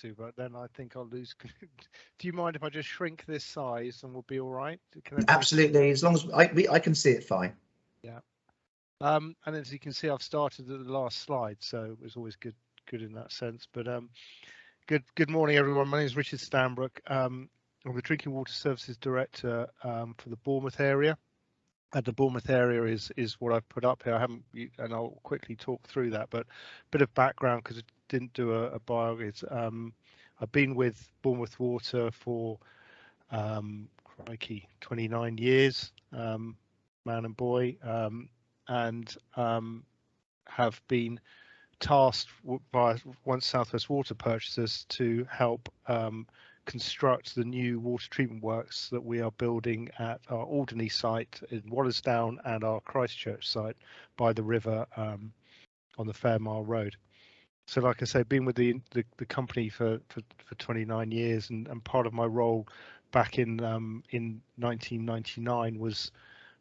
to, but then I think I'll lose. Do you mind if I just shrink this size and we'll be all right? Absolutely, as long as I can see it fine. Yeah. And as you can see, I've started at the last slide, so it was always good in that sense. But good morning, everyone. My name is Richard Stanbrook. I'm the Drinking Water Services Director for the Bournemouth area. And the Bournemouth area is what I've put up here. I haven't, and I'll quickly talk through that. But a bit of background, because I didn't do a bio. It's I've been with Bournemouth Water for crikey, 29 years, man and boy, and have been tasked by once South West Water purchasers to help construct the new water treatment works that we are building at our Alderney site in Wallersdown and our Christchurch site by the river on the Fairmile Road. So, like I say, been with the company for 29 years, and part of my role back in 1999 was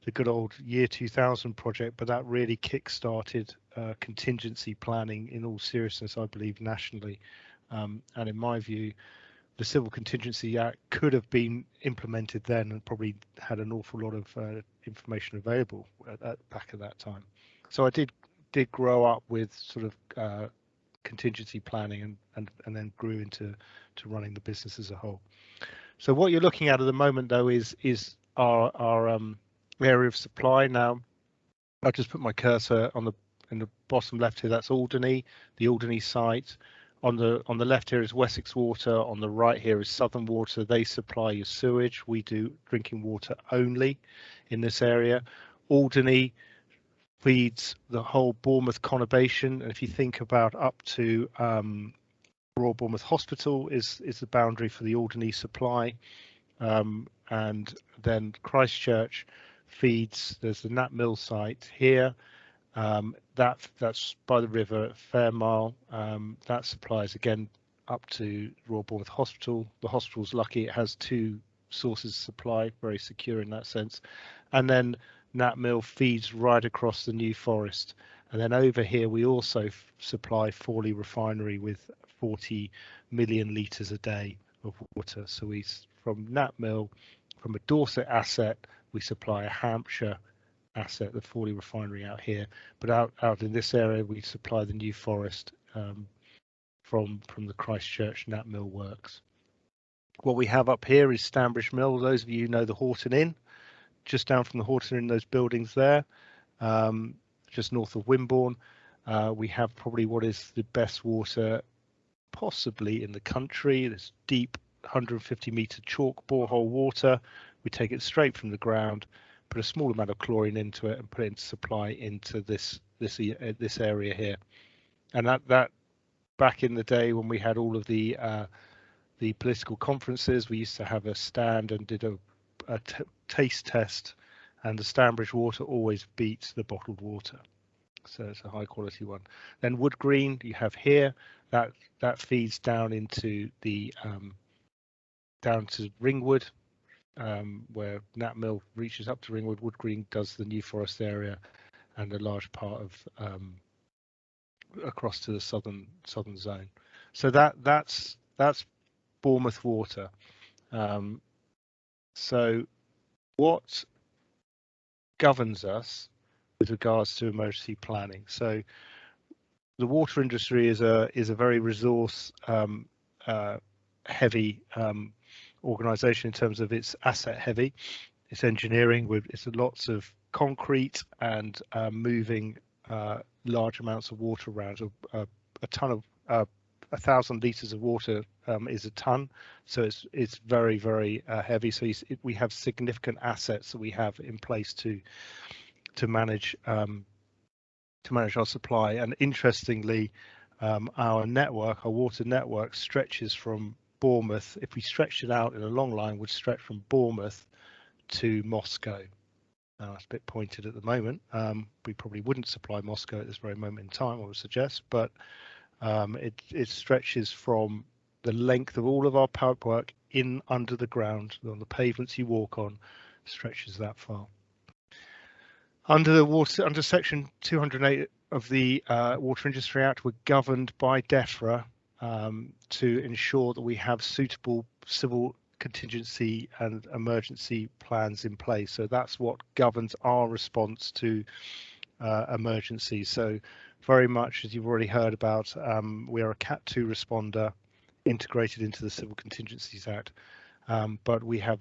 the good old year 2000 project, but that really kick-started contingency planning in all seriousness, I believe, nationally. And in my view, the Civil Contingency Act could have been implemented then and probably had an awful lot of information available back at that time. So I did grow up with sort of contingency planning and then grew into running the business as a whole. So what you're looking at the moment, though, is our area of supply. Now, I'll just put my cursor in the bottom left here. That's Alderney, the Alderney site. On the left here is Wessex Water. On the right here is Southern Water. They supply your sewage. We do drinking water only in this area. Alderney feeds the whole Bournemouth conurbation. And if you think about up to Royal Bournemouth Hospital is the boundary for the Alderney supply, and then Christchurch feeds. There's the Nat Mill site here. That's by the river at Fairmile. That supplies again up to Royal Bournemouth Hospital. The hospital's lucky; it has two sources of supply, very secure in that sense. And then Nat Mill feeds right across the New Forest. And then over here, we also supply Fawley Refinery with 40 million litres a day of water. So we, from Nat Mill, from a Dorset asset, we supply a Hampshire asset, the Fawley Refinery out here. But out in this area, we supply the New Forest from the Christchurch Nat Mill works. What we have up here is Stanbridge Mill. Those of you who know the Horton Inn, just down from the Horton Inn, those buildings there, just north of Wimborne. We have probably what is the best water possibly in the country. This deep 150-metre chalk borehole water. We take it straight from the ground, put a small amount of chlorine into it, and put it into supply into this area here. And that back in the day when we had all of the political conferences, we used to have a stand and did a taste test, and the Stanbridge water always beats the bottled water. So it's a high quality one. Then Wood Green you have here, that feeds down into the down to Ringwood, where Nat Mill reaches up to Ringwood. Wood Green does the New Forest area and a large part of across to the southern zone. So that's Bournemouth Water. So what governs us with regards to emergency planning? So the water industry is a very resource heavy organisation in terms of its asset heavy. It's engineering with lots of concrete and moving large amounts of water around. A ton of 1,000 litres of water is a ton, so it's very, very heavy. So we have significant assets that we have in place to manage our supply. And interestingly, our water network stretches from Bournemouth. If we stretched it out in a long line, would stretch from Bournemouth to Moscow. Now it's a bit pointed at the moment. We probably wouldn't supply Moscow at this very moment in time, I would suggest, but it stretches from the length of all of our pipework in under the ground on the pavements you walk on, stretches that far. Under Section 208 of the Water Industry Act, we're governed by DEFRA to ensure that we have suitable civil contingency and emergency plans in place. So that's what governs our response to emergencies. So very much, as you've already heard about, we are a Cat 2 responder integrated into the Civil Contingencies Act. But we have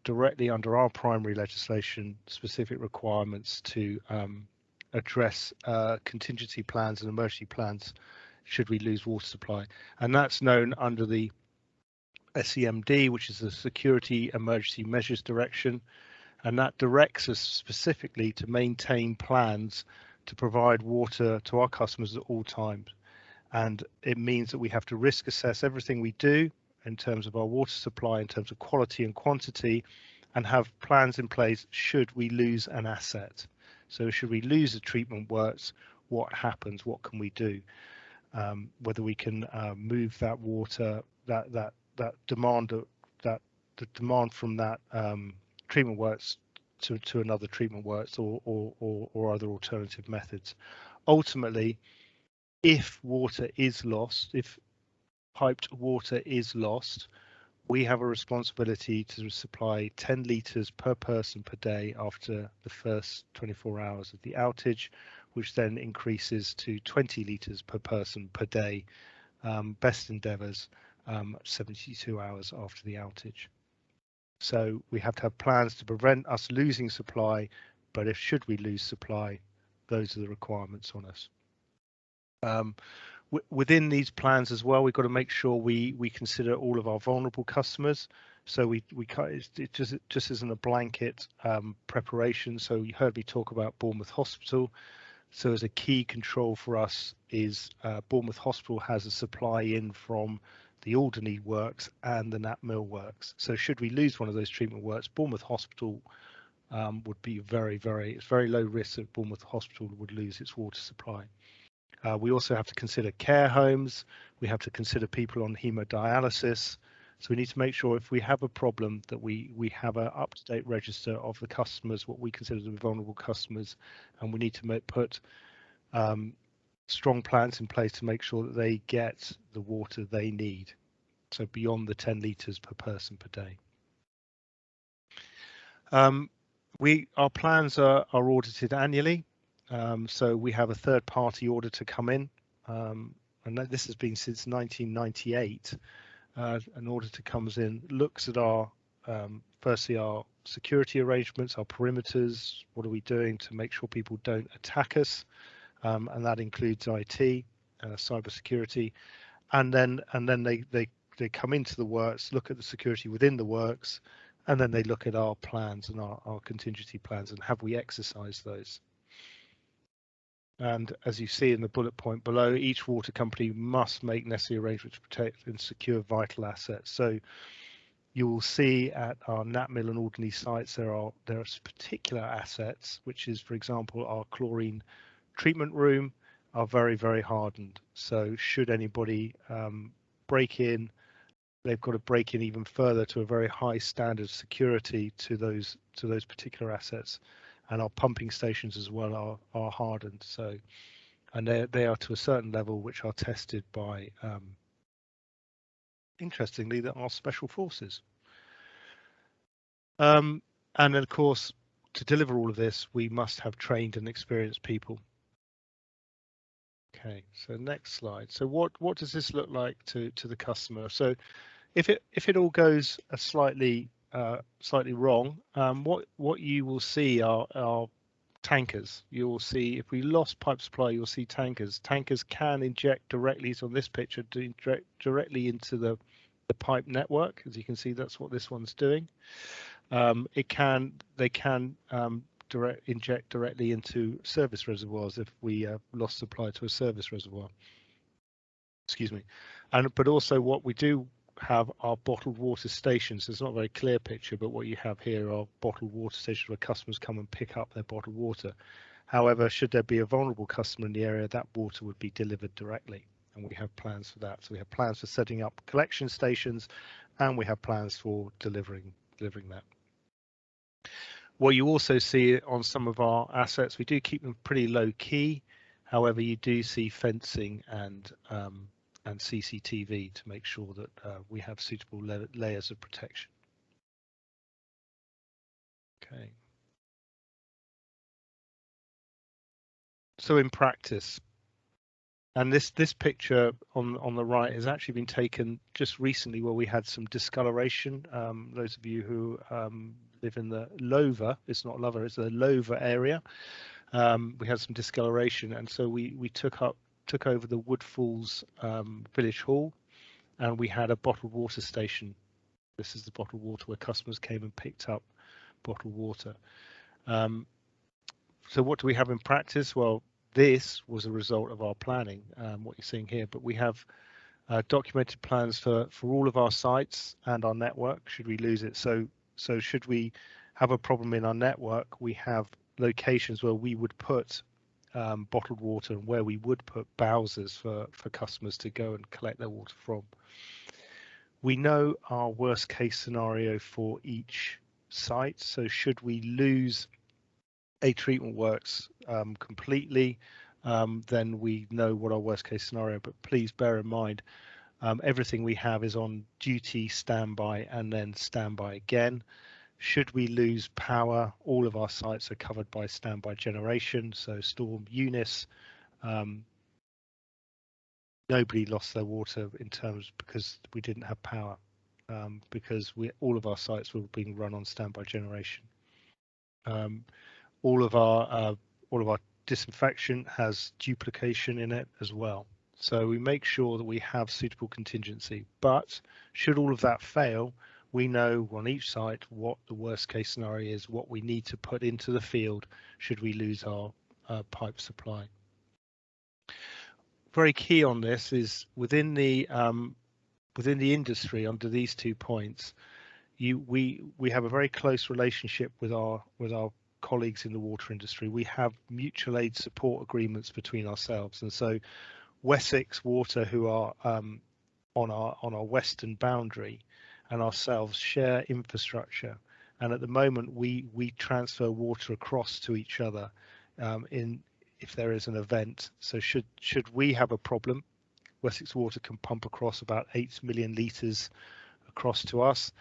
directly under our primary legislation specific requirements to address contingency plans and emergency plans should we lose water supply. And that's known under the SEMD, which is the Security Emergency Measures Direction. And that directs us specifically to maintain plans to provide water to our customers at all times. And it means that we have to risk assess everything we do in terms of our water supply, in terms of quality and quantity, and have plans in place should we lose an asset. So should we lose the treatment works, what happens, what can we do? Whether we can move that water, that demand, the demand from that treatment works to another treatment works or other alternative methods. Ultimately, if water is lost, if piped water is lost, we have a responsibility to supply 10 litres per person per day after the first 24 hours of the outage, which then increases to 20 litres per person per day, best endeavours 72 hours after the outage. So we have to have plans to prevent us losing supply, but if should we lose supply, those are the requirements on us. Within these plans as well, we've got to make sure we consider all of our vulnerable customers. So it just isn't a blanket preparation. So you heard me talk about Bournemouth Hospital. So as a key control for us is Bournemouth Hospital has a supply in from the Alderney works and the Nat Mill works. So should we lose one of those treatment works, Bournemouth Hospital would be it's very low risk that Bournemouth Hospital would lose its water supply. We also have to consider care homes. We have to consider people on hemodialysis. So we need to make sure if we have a problem that we have an up-to-date register of the customers, what we consider to be vulnerable customers, and we need to put strong plans in place to make sure that they get the water they need. So beyond the 10 litres per person per day. Our plans are audited annually. So we have a third-party auditor come in, and this has been since 1998. An auditor comes in, looks at our firstly our security arrangements, our perimeters. What are we doing to make sure people don't attack us? And that includes IT, cyber security, and then they come into the works, look at the security within the works, and then they look at our plans and our contingency plans and have we exercised those. And as you see in the bullet point below, each water company must make necessary arrangements to protect and secure vital assets. So you will see at our Nat Mill and Alderney sites there are particular assets, which is, for example, our chlorine treatment room are very, very hardened. So should anybody break in, they've got to break in even further to a very high standard of security to those particular assets. And our pumping stations as well are hardened. So, and they are to a certain level, which are tested by, interestingly, our special forces. And then, of course, to deliver all of this, we must have trained and experienced people. Okay, so next slide. So what does this look like to the customer? So if it all goes slightly wrong, what you will see are tankers. You will see if we lost pipe supply, you'll see tankers. Tankers can inject directly, so on this picture, directly into the pipe network. As you can see, that's what this one's doing. They can inject directly into service reservoirs if we lost supply to a service reservoir. Excuse me. But also what we do have are bottled water stations. It's not a very clear picture, but what you have here are bottled water stations where customers come and pick up their bottled water. However, should there be a vulnerable customer in the area, that water would be delivered directly, and we have plans for that. So we have plans for setting up collection stations, and we have plans for delivering that. What you also see on some of our assets, we do keep them pretty low key. However, you do see fencing and and CCTV to make sure that we have suitable layers of protection. Okay. So in practice, and this picture on the right has actually been taken just recently, where we had some discoloration. Those of you who live in the Lover, it's not Lover, it's the Lover area. We had some discoloration, and so we took over the Woodfalls Village Hall, and we had a bottled water station. This is the bottled water where customers came and picked up bottled water. So what do we have in practice? Well, this was a result of our planning, what you're seeing here, but we have documented plans for all of our sites and our network should we lose it. So should we have a problem in our network, we have locations where we would put bottled water and where we would put bowsers for customers to go and collect their water from. We know our worst case scenario for each site. So should we lose a treatment works completely, then we know what our worst case scenario, but please bear in mind everything we have is on duty, standby, and then standby again. Should we lose power, all of our sites are covered by standby generation. So Storm Eunice, nobody lost their water in terms because we didn't have power, because all of our sites were being run on standby generation. All of our disinfection has duplication in it as well. So we make sure that we have suitable contingency. But should all of that fail, we know on each site what the worst case scenario is, what we need to put into the field should we lose our pipe supply. Very key on this is within the industry under these 2 points, we have a very close relationship with our colleagues in the water industry. We have mutual aid support agreements between ourselves, and so Wessex Water, who are on our western boundary, and ourselves share infrastructure, and at the moment we transfer water across to each other if there is an event. So should we have a problem, Wessex Water can pump across about 8 million litres across to us,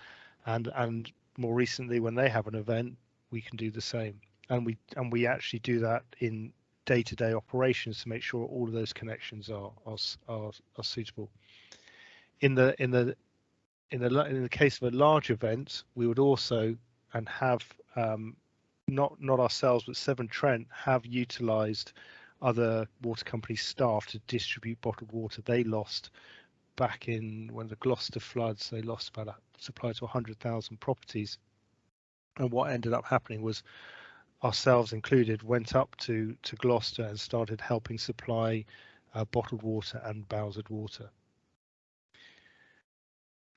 and more recently when they have an event, we can do the same, and we actually do that in day-to-day operations to make sure all of those connections are suitable. In the case of a large event, we would also and have not ourselves but Severn Trent have utilised other water company staff to distribute bottled water. They lost back in when the Gloucester floods, they lost about a supply to 100,000 properties. And what ended up happening was ourselves included went up to Gloucester and started helping supply bottled water and bowsered water.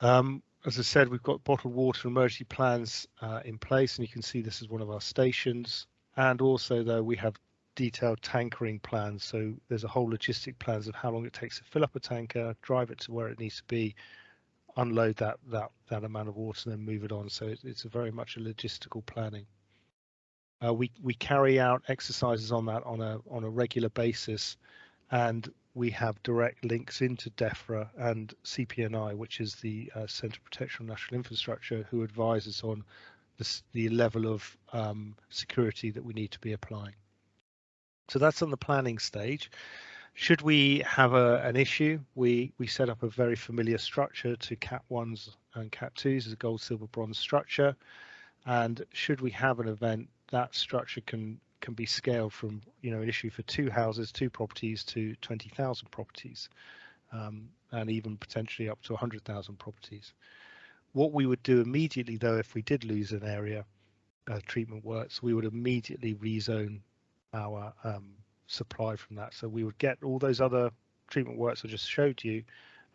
As I said, we've got bottled water emergency plans in place, and you can see this is one of our stations. And also, though, we have detailed tankering plans. So there's a whole logistic plans of how long it takes to fill up a tanker, drive it to where it needs to be, unload that amount of water, and then move it on. So it's a very much a logistical planning. We carry out exercises on that on a regular basis, and we have direct links into DEFRA and CPNI, which is the Centre for Protection of National Infrastructure, who advise us on the level of security that we need to be applying. So that's on the planning stage. Should we have an issue, we set up a very familiar structure to Cat 1s and Cat 2s as a gold, silver, bronze structure. And should we have an event, that structure can be scaled from an issue for 2 houses, 2 properties to 20,000 properties, and even potentially up to 100,000 properties. What we would do immediately, though, if we did lose an area, treatment works, we would immediately rezone our supply from that. So we would get all those other treatment works I just showed you,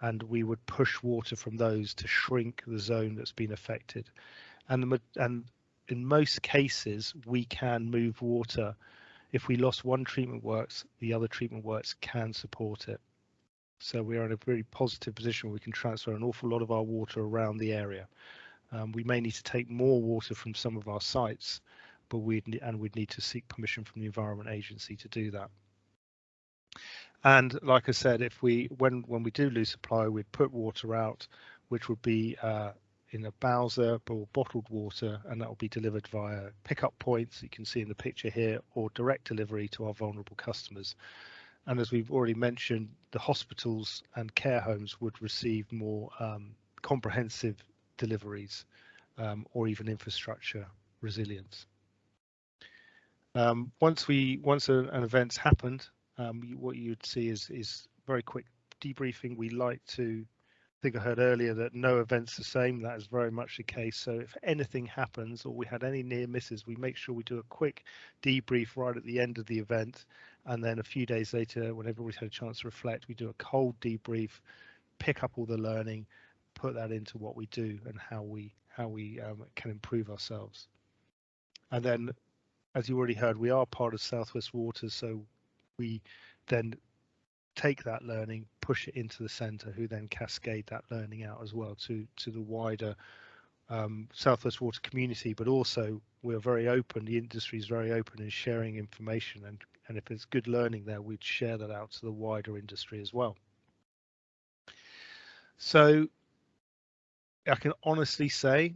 and we would push water from those to shrink the zone that's been affected. And in most cases, we can move water. If we lost one treatment works, the other treatment works can support it. So we are in a very positive position where we can transfer an awful lot of our water around the area. We may need to take more water from some of our sites, but we'd need to seek permission from the Environment Agency to do that. And like I said, if when we do lose supply, we'd put water out, which would be in a Bowser or bottled water, and that will be delivered via pickup points you can see in the picture here, or direct delivery to our vulnerable customers. And as we've already mentioned, the hospitals and care homes would receive more comprehensive deliveries, or even infrastructure resilience. Once an event's happened, what you'd see is very quick debriefing. We like to, I think I heard earlier that no event's the same. That is very much the case. So if anything happens or we had any near misses, we make sure we do a quick debrief right at the end of the event. And then a few days later, when everybody's had a chance to reflect, we do a cold debrief, pick up all the learning, put that into what we do and how we can improve ourselves. And then, as you already heard, we are part of South West Water, so we then take that learning, push it into the centre, who then cascade that learning out as well to the wider South West Water community. But also, we're very open. The industry is very open in sharing information, and if there's good learning there, we'd share that out to the wider industry as well. So I can honestly say,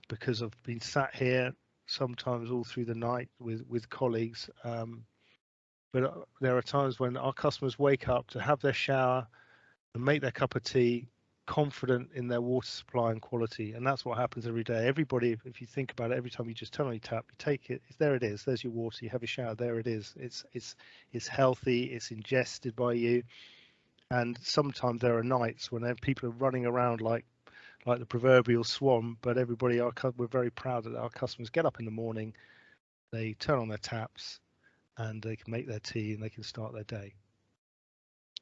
because I've been sat here sometimes all through the night with colleagues, but there are times when our customers wake up to have their shower and make their cup of tea, confident in their water supply and quality. And that's what happens every day. Everybody, if you think about it, every time you just turn on your tap, you take it, there it is, there's your water, you have a shower, there it is. It's healthy, it's ingested by you. And sometimes there are nights when people are running around like the proverbial swan, but we're very proud that our customers get up in the morning, they turn on their taps, and they can make their tea and they can start their day.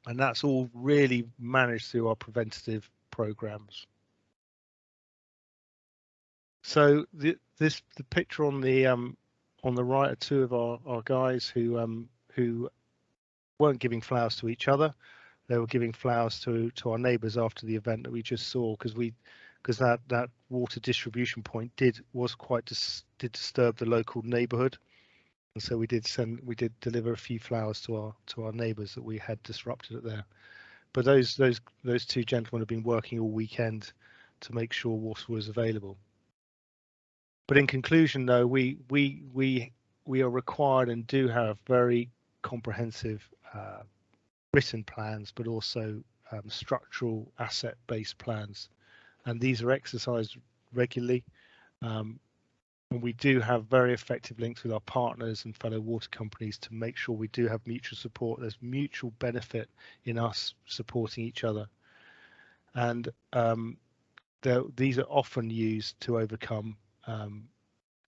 And that's all really managed through our preventative programs. So the picture on the right are two of our guys who weren't giving flowers to each other. They were giving flowers to our neighbours after the event that we just saw, because that water distribution point did disturb the local neighbourhood. And so we did deliver a few flowers to our neighbours that we had disrupted it there. But those two gentlemen have been working all weekend to make sure water was available. But in conclusion, though, we are required and do have very comprehensive written plans, but also structural asset-based plans, and these are exercised regularly. And we do have very effective links with our partners and fellow water companies to make sure we do have mutual support. There's mutual benefit in us supporting each other. And these are often used to overcome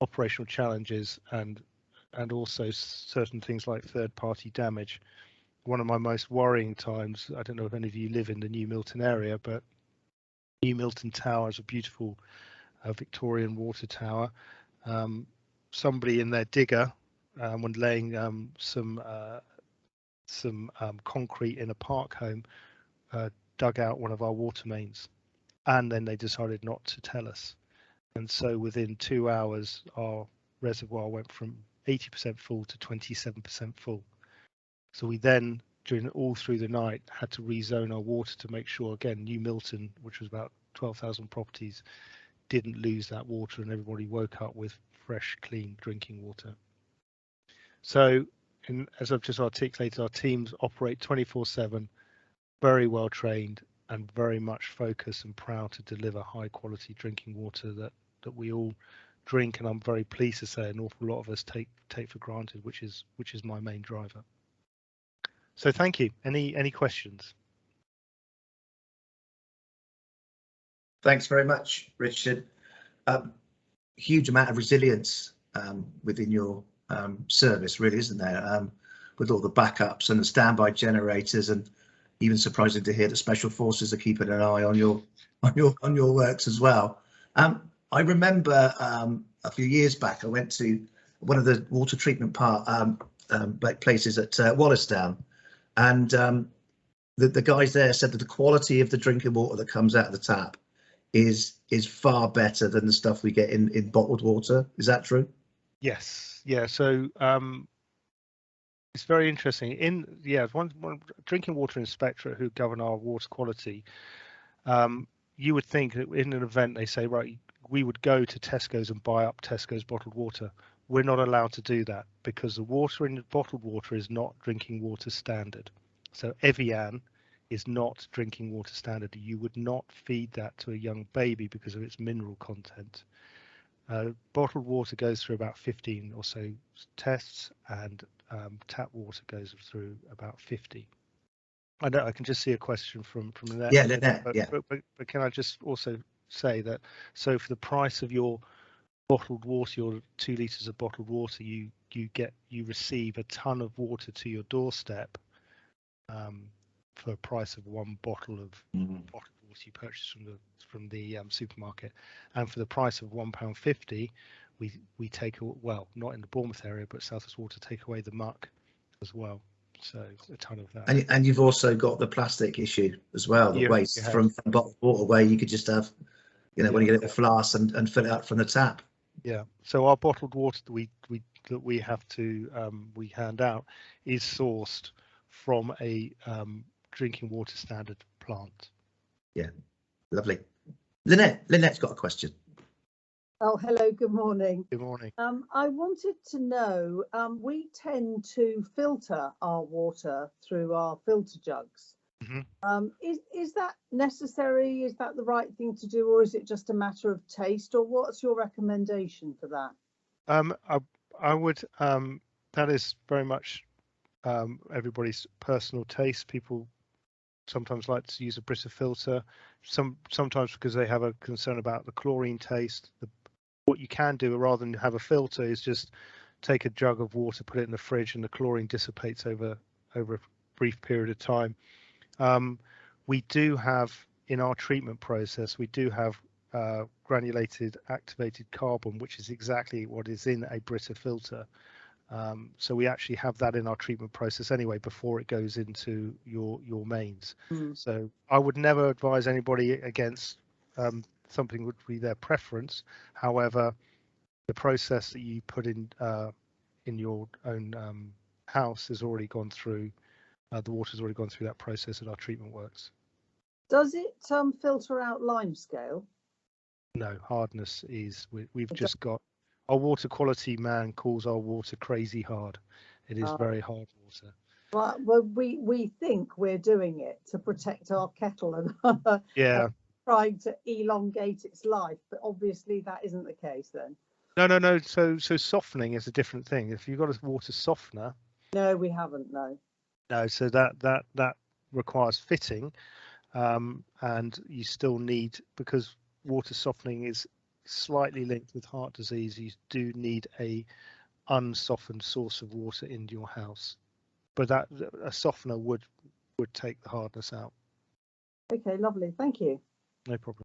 operational challenges and also certain things like third-party damage. One of my most worrying times, I don't know if any of you live in the New Milton area, but New Milton Tower is a beautiful Victorian water tower. Somebody in their digger, when laying some concrete in a park home, dug out one of our water mains, and then they decided not to tell us. And so within 2 hours, our reservoir went from 80% full to 27% full. So we then, all through the night, had to rezone our water to make sure, again, New Milton, which was about 12,000 properties, didn't lose that water, and everybody woke up with fresh, clean drinking water. So, as I've just articulated, our teams operate 24/7, very well trained, and very much focused and proud to deliver high quality drinking water that we all drink, and I'm very pleased to say an awful lot of us take for granted, which is my main driver. So thank you. Any questions? Thanks very much, Richard. Huge amount of resilience within your service, really, isn't there? With all the backups and the standby generators, and even surprising to hear that special forces are keeping an eye on your works as well. I remember a few years back, I went to one of the water treatment places at Wallasdown, and the guys there said that the quality of the drinking water that comes out of the tap is far better than the stuff we get in bottled water. Is that true? Yes. Yeah. So It's very interesting. One drinking water inspectorate who govern our water quality. You would think that in an event they say, right, we would go to Tesco's and buy up Tesco's bottled water. We're not allowed to do that because the water in the bottled water is not drinking water standard. So Evian is not drinking water standard. You would not feed that to a young baby because of its mineral content. Bottled water goes through about 15 or so tests, and tap water goes through about 50. I know I can just see a question from Lynette. Yeah, Lynette, but, yeah. but can I just also say that, so for the price of your bottled water, your 2 litres of bottled water, you receive a ton of water to your doorstep for the price of one bottle of bottled water you purchase from the supermarket, and for the price of £1.50, we take, well, not in the Bournemouth area, but South West Water take away the muck as well. So a ton of that. And you've also got the plastic issue as well, the waste from bottled water, where you could just have, when you get a flask and fill it up from the tap. Yeah. So our bottled water that we have to we hand out is sourced from a drinking water standard plant. Yeah, lovely. Lynette's got a question. Oh, hello, good morning. Good morning. I wanted to know, we tend to filter our water through our filter jugs. Mm-hmm. Is that necessary? Is that the right thing to do, or is it just a matter of taste, or what's your recommendation for that? I would, that is very much everybody's personal taste. People sometimes like to use a Brita filter, sometimes because they have a concern about the chlorine taste. What you can do rather than have a filter is just take a jug of water, put it in the fridge, and the chlorine dissipates over a brief period of time. We do have, in our treatment process, we do have granulated activated carbon, which is exactly what is in a Brita filter. So we actually have that in our treatment process anyway before it goes into your mains. So I would never advise anybody against something would be their preference. However, the process that you put in your own house has already gone through, the water's already gone through that process, and our treatment works. Does it filter out limescale? No, hardness is, we've just got, our water quality man calls our water crazy hard. It is very hard water. Well, we think we're doing it to protect our kettle and yeah, trying to elongate its life, but obviously that isn't the case then. No. So softening is a different thing. If you've got a water softener. No, we haven't. No. No, so that requires fitting, and you still need, because water softening is slightly linked with heart disease, you do need a unsoftened source of water in your house. But that a softener would take the hardness out. Okay, lovely. Thank you. No problem.